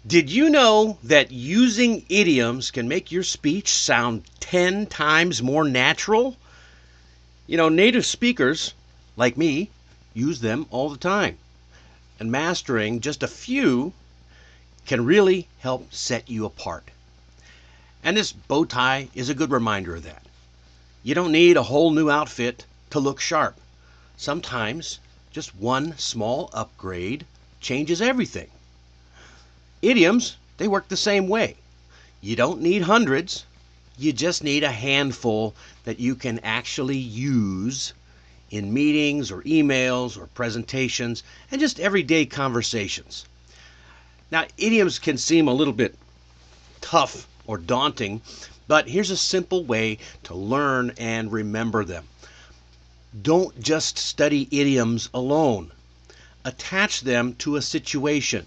Did you know that using idioms can make your speech sound 10 times more natural? Native speakers, like me, use them all the time. And mastering just a few can really help set you apart. And this bow tie is a good reminder of that. You don't need a whole new outfit to look sharp. Sometimes just one small upgrade changes everything. Idioms, they work the same way. You don't need hundreds, you just need a handful that you can actually use in meetings or emails or presentations and just everyday conversations. Now, idioms can seem a little bit tough or daunting, but here's a simple way to learn and remember them. Don't just study idioms alone. Attach them to a situation.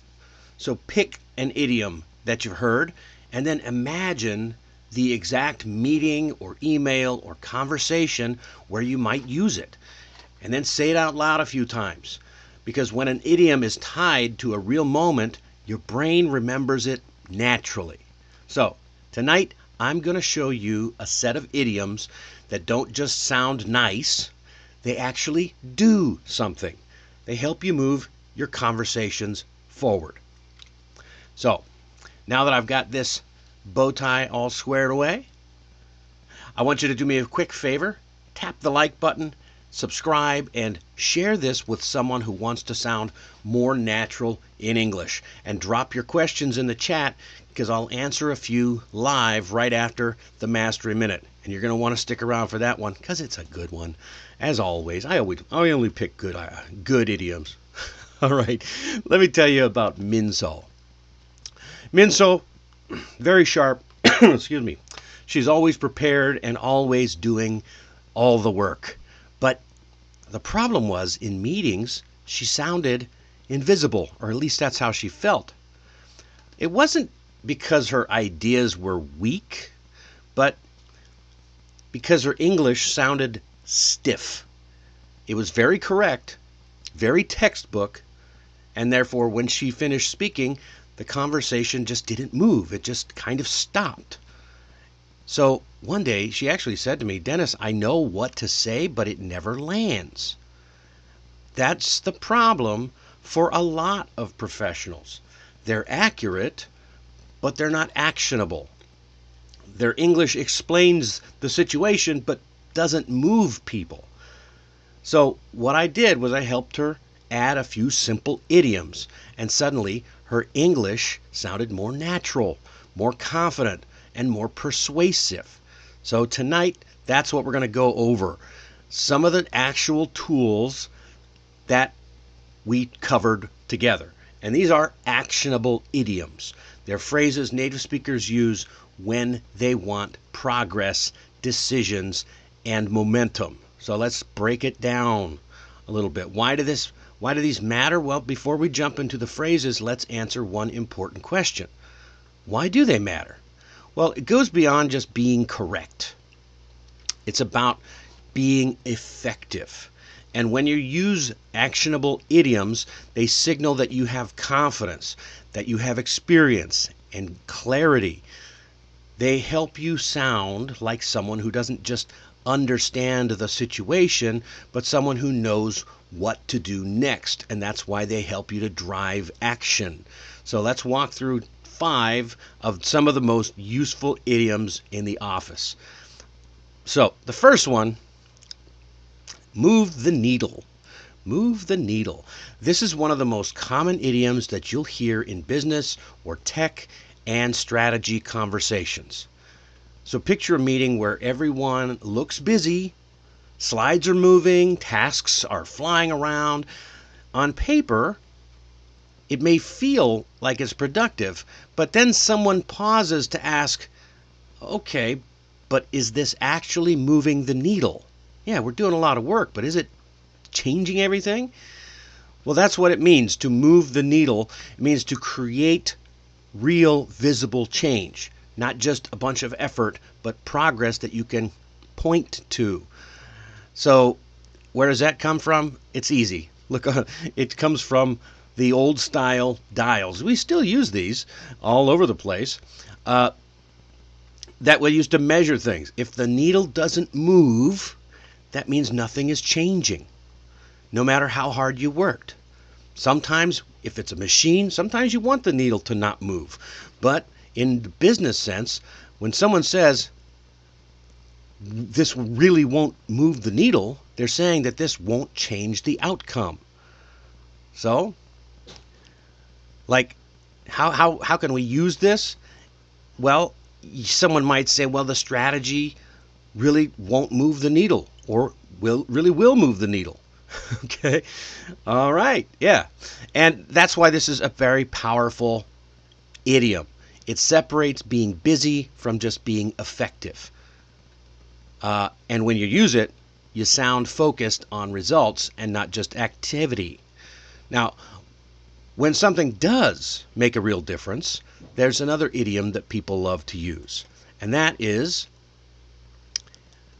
So pick an idiom that you've heard and then imagine the exact meeting or email or conversation where you might use it. And then say it out loud a few times. Because when an idiom is tied to a real moment, your brain remembers it naturally. So tonight I'm going to show you a set of idioms that don't just sound nice, they actually do something. They help you move your conversations forward. So, now that I've got this bow tie all squared away, I want you to do me a quick favor. Tap the like button, subscribe, and share this with someone who wants to sound more natural in English. And drop your questions in the chat because I'll answer a few live right after the Mastery Minute. And you're going to want to stick around for that one because it's a good one. As always, I only pick good idioms. All right, let me tell you about Minso. Minso, very sharp, excuse me. She's always prepared and always doing all the work. But the problem was, in meetings, she sounded invisible, or at least that's how she felt. It wasn't because her ideas were weak, but because her English sounded stiff. It was very correct, very textbook, and therefore when she finished speaking, the conversation just didn't move. It just kind of stopped. So one day she actually said to me, "Dennis, I know what to say, but it never lands." That's the problem for a lot of professionals. They're accurate, but they're not actionable. Their English explains the situation, but doesn't move people. So what I did was I helped her add a few simple idioms, and suddenly her English sounded more natural, more confident, and more persuasive. So tonight, that's what we're going to go over. Some of the actual tools that we covered together. And these are actionable idioms. They're phrases native speakers use when they want progress, decisions, and momentum. So let's break it down a little bit. Why do these matter? Well, before we jump into the phrases, let's answer one important question. Why do they matter? Well, it goes beyond just being correct. It's about being effective. And when you use actionable idioms, they signal that you have confidence, that you have experience and clarity. They help you sound like someone who doesn't just understand the situation, but someone who knows what to do next. And that's why they help you to drive action. So let's walk through 5 of some of the most useful idioms in the office. So the first one, move the needle. Move the needle. This is one of the most common idioms that you'll hear in business or tech and strategy conversations. So picture a meeting where everyone looks busy, slides are moving, tasks are flying around. On paper, it may feel like it's productive, but then someone pauses to ask, okay, but is this actually moving the needle? Yeah, we're doing a lot of work, but is it changing everything? Well, that's what it means to move the needle. It means to create real visible change, not just a bunch of effort, but progress that you can point to. So where does that come from? It's easy. Look, it comes from the old style dials. We still use these all over the place. That we used to measure things. If the needle doesn't move, that means nothing is changing, no matter how hard you worked. Sometimes, if it's a machine, sometimes you want the needle to not move. But in the business sense, when someone says, this really won't move the needle, they're saying that this won't change the outcome. So, like, how can we use this? Well, someone might say, well, the strategy really won't move the needle, or will move the needle. Okay, all right, yeah. And that's why this is a very powerful idiom. It separates being busy from just being effective. And when you use it, you sound focused on results and not just activity. Now, when something does make a real difference, there's another idiom that people love to use, and that is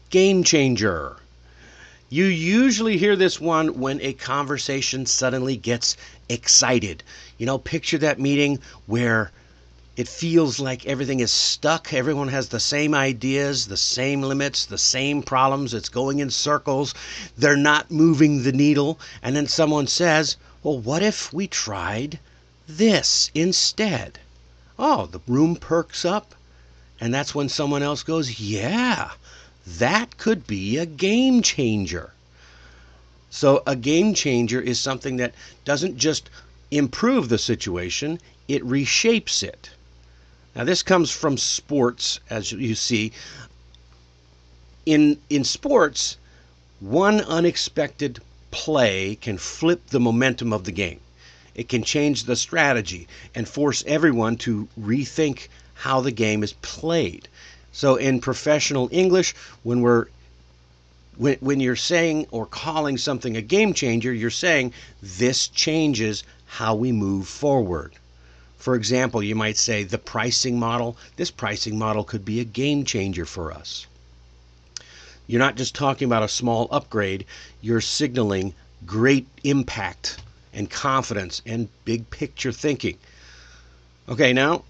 game changer. You usually hear this one when a conversation suddenly gets excited. Picture that meeting where it feels like everything is stuck. Everyone has the same ideas, the same limits, the same problems. It's going in circles. They're not moving the needle. And then someone says, well, what if we tried this instead? Oh, the room perks up. And that's when someone else goes, yeah, that could be a game changer. So a game changer is something that doesn't just improve the situation, it reshapes it. Now, this comes from sports, as you see. In sports, one unexpected play can flip the momentum of the game. It can change the strategy and force everyone to rethink how the game is played. So in professional English, when you're saying or calling something a game changer, you're saying this changes how we move forward. For example, you might say the pricing model. This pricing model could be a game changer for us. You're not just talking about a small upgrade, you're signaling great impact and confidence and big picture thinking. Okay, now,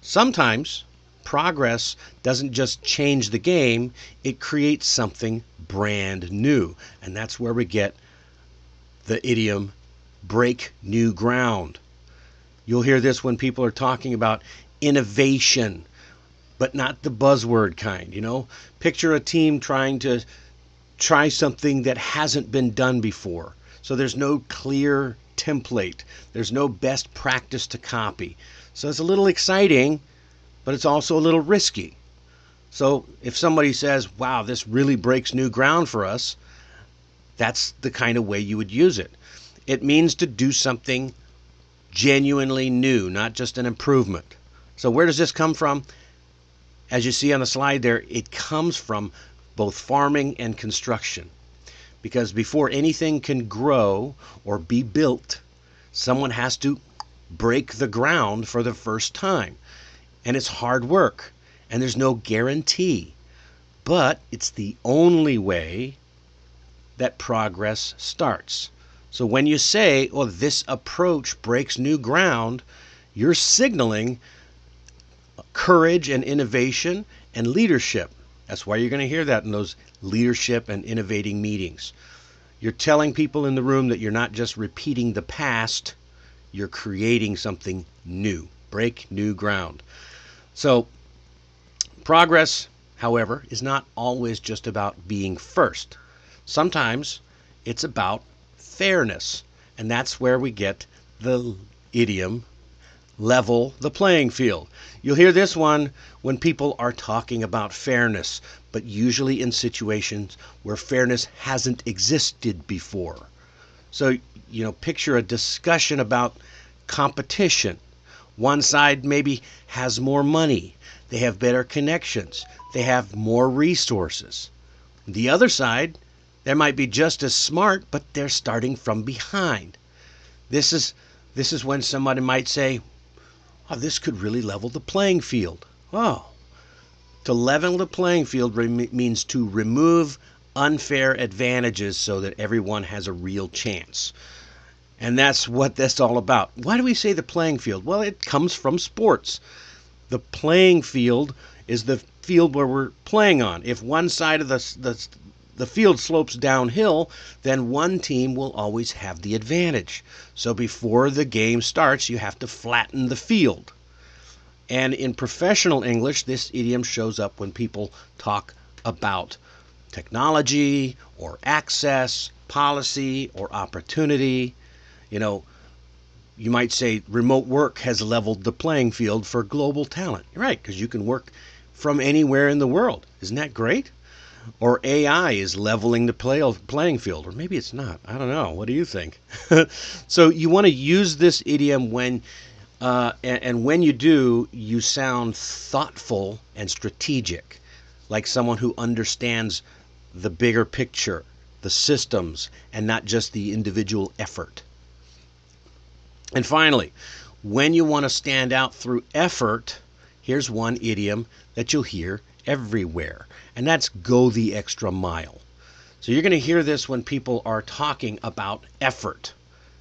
sometimes progress doesn't just change the game, it creates something brand new. And that's where we get the idiom break new ground. You'll hear this when people are talking about innovation, but not the buzzword kind. Picture a team trying to try something that hasn't been done before. So there's no clear template. There's no best practice to copy. So it's a little exciting, but it's also a little risky. So if somebody says, wow, this really breaks new ground for us, that's the kind of way you would use it. It means to do something genuinely new, not just an improvement. So where does this come from? As you see on the slide there, it comes from both farming and construction. Because before anything can grow or be built, someone has to break the ground for the first time. And it's hard work, and there's no guarantee. But it's the only way that progress starts. So when you say, oh, this approach breaks new ground, you're signaling courage and innovation and leadership. That's why you're going to hear that in those leadership and innovating meetings. You're telling people in the room that you're not just repeating the past, you're creating something new. Break new ground. So progress, however, is not always just about being first. Sometimes it's about fairness, and that's where we get the idiom level the playing field. You'll hear this one when people are talking about fairness, but usually in situations where fairness hasn't existed before. So, picture a discussion about competition. One side maybe has more money, they have better connections, they have more resources. The other side, they might be just as smart, but they're starting from behind. This is when somebody might say, oh, this could really level the playing field. Oh, to level the playing field means to remove unfair advantages so that everyone has a real chance. And that's what that's all about. Why do we say the playing field? Well, it comes from sports. The playing field is the field where we're playing on. If one side of the field slopes downhill, then one team will always have the advantage. So before the game starts, you have to flatten the field. And in professional English, this idiom shows up when people talk about technology or access, policy or opportunity. You know, you might say remote work has leveled the playing field for global talent. You're right, because you can work from anywhere in the world. Isn't that great? Or AI is leveling the playing field. Or maybe it's not. I don't know. What do you think? So you want to use this idiom when, and when you do, you sound thoughtful and strategic, like someone who understands the bigger picture, the systems, and not just the individual effort. And finally, when you want to stand out through effort, here's one idiom that you'll hear everywhere, and that's go the extra mile. So you're going to hear this when people are talking about effort,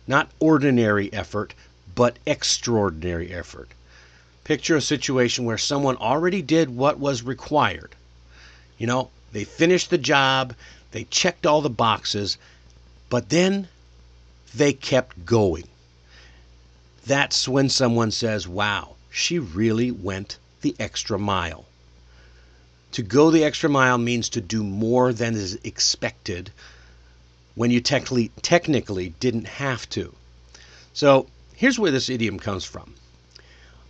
not ordinary effort, but extraordinary effort. Picture a situation where someone already did what was required. You know, they finished the job, they checked all the boxes, but then they kept going. That's when someone says, wow, she really went the extra mile. To go the extra mile means to do more than is expected when you technically didn't have to. So here's where this idiom comes from.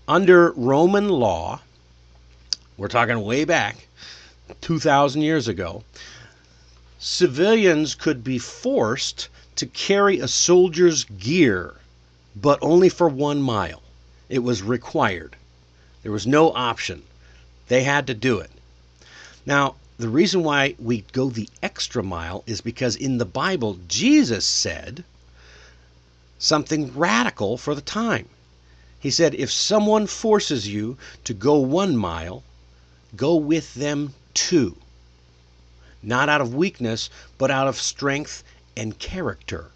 Under Roman law, we're talking way back, 2,000 years ago, civilians could be forced to carry a soldier's gear, but only for 1 mile. It was required. There was no option. They had to do it. Now, the reason why we go the extra mile is because in the Bible, Jesus said something radical for the time. He said, if someone forces you to go 1 mile, go with them 2. Not out of weakness, but out of strength and character.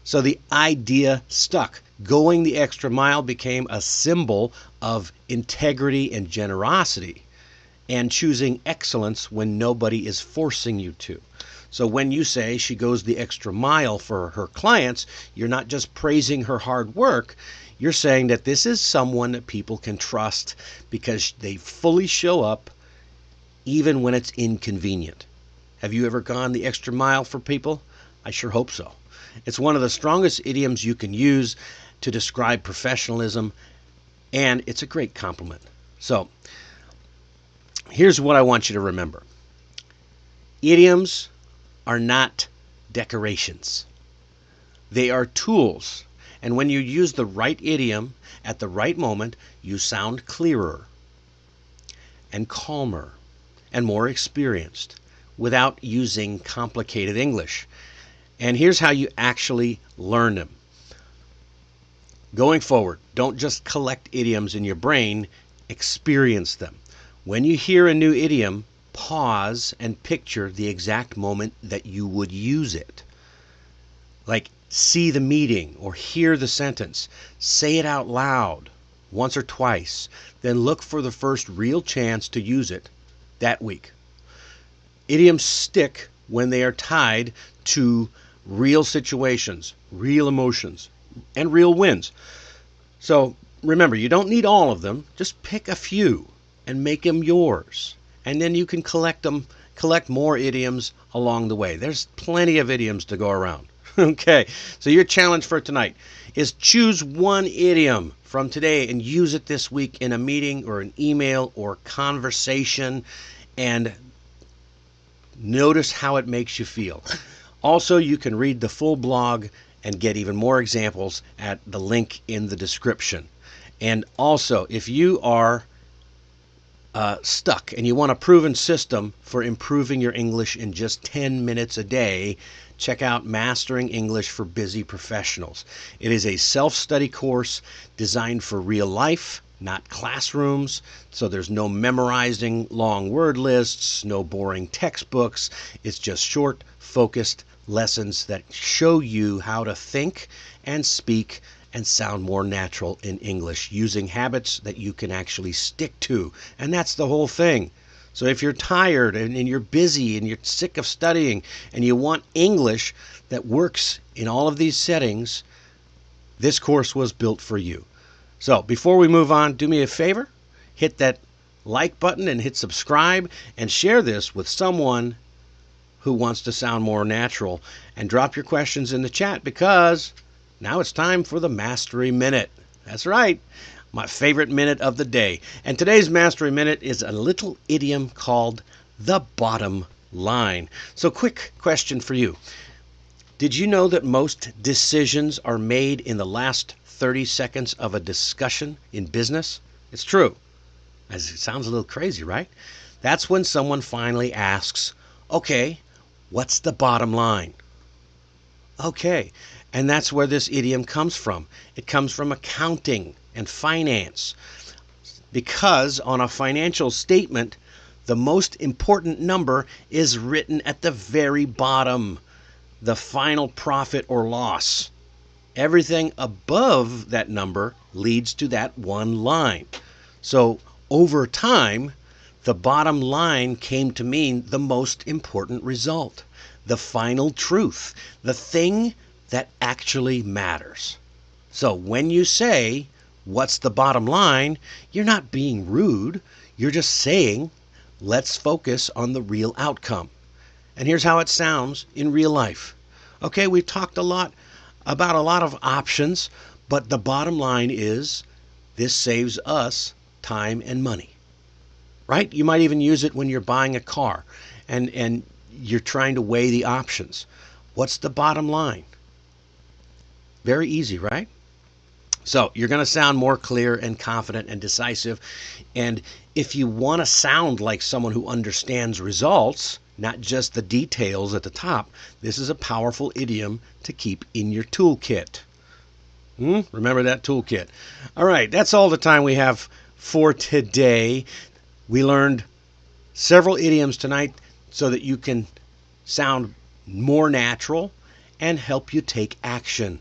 So the idea stuck. Going the extra mile became a symbol of integrity and generosity, and choosing excellence when nobody is forcing you to. So when you say she goes the extra mile for her clients, you're not just praising her hard work, you're saying that this is someone that people can trust because they fully show up even when it's inconvenient. Have you ever gone the extra mile for people? I sure hope so. It's one of the strongest idioms you can use to describe professionalism, and it's a great compliment. So, here's what I want you to remember. Idioms are not decorations. They are tools, and when you use the right idiom at the right moment, you sound clearer and calmer and more experienced without using complicated English. And here's how you actually learn them. Going forward, don't just collect idioms in your brain, experience them. When you hear a new idiom, pause and picture the exact moment that you would use it. Like see the meeting or hear the sentence. Say it out loud once or twice. Then look for the first real chance to use it that week. Idioms stick when they are tied to real situations, real emotions, and real wins. So remember, you don't need all of them. Just pick a few and make them yours. And then you can collect more idioms along the way. There's plenty of idioms to go around. Okay, so your challenge for tonight is choose one idiom from today and use it this week in a meeting or an email or conversation, and notice how it makes you feel. Also, you can read the full blog and get even more examples at the link in the description. And also, if you are stuck and you want a proven system for improving your English in just 10 minutes a day, check out Mastering English for Busy Professionals. It is a self-study course designed for real life, not classrooms, so there's no memorizing long word lists, no boring textbooks. It's just short, focused lessons that show you how to think and speak and sound more natural in English using habits that you can actually stick to. And that's the whole thing. So if you're tired and you're busy and you're sick of studying and you want English that works in all of these settings, this course was built for you. So before we move on, do me a favor, hit that like button and hit subscribe and share this with someone who wants to sound more natural, and drop your questions in the chat because now it's time for the Mastery Minute. That's right, my favorite minute of the day. And today's Mastery Minute is a little idiom called the bottom line. So quick question for you. Did you know that most decisions are made in the last 30 seconds of a discussion in business? It's true. It sounds a little crazy, right? That's when someone finally asks, okay, what's the bottom line? Okay, and that's where this idiom comes from. It comes from accounting and finance. Because on a financial statement, the most important number is written at the very bottom, the final profit or loss. Everything above that number leads to that one line. So over time, the bottom line came to mean the most important result, the final truth, the thing that actually matters. So when you say, what's the bottom line, you're not being rude. You're just saying, let's focus on the real outcome. And here's how it sounds in real life. Okay, we've talked about a lot of options, but the bottom line is this saves us time and money. Right? You might even use it when you're buying a car and you're trying to weigh the options. What's the bottom line? Very easy, right? So you're going to sound more clear and confident and decisive. And if you want to sound like someone who understands results, not just the details at the top, this is a powerful idiom to keep in your toolkit. Remember that toolkit. All right, that's all the time we have for today. We learned several idioms tonight so that you can sound more natural and help you take action.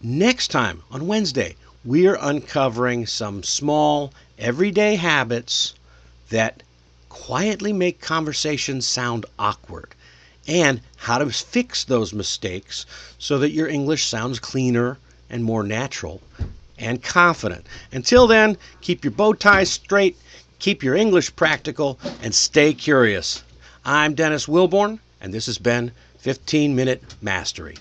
Next time, on Wednesday, we are uncovering some small, everyday habits that quietly make conversations sound awkward, and how to fix those mistakes so that your English sounds cleaner and more natural and confident. Until then, keep your bow ties straight, keep your English practical, and stay curious. I'm Dennis Wilborn, and this has been 15-Minute Mastery.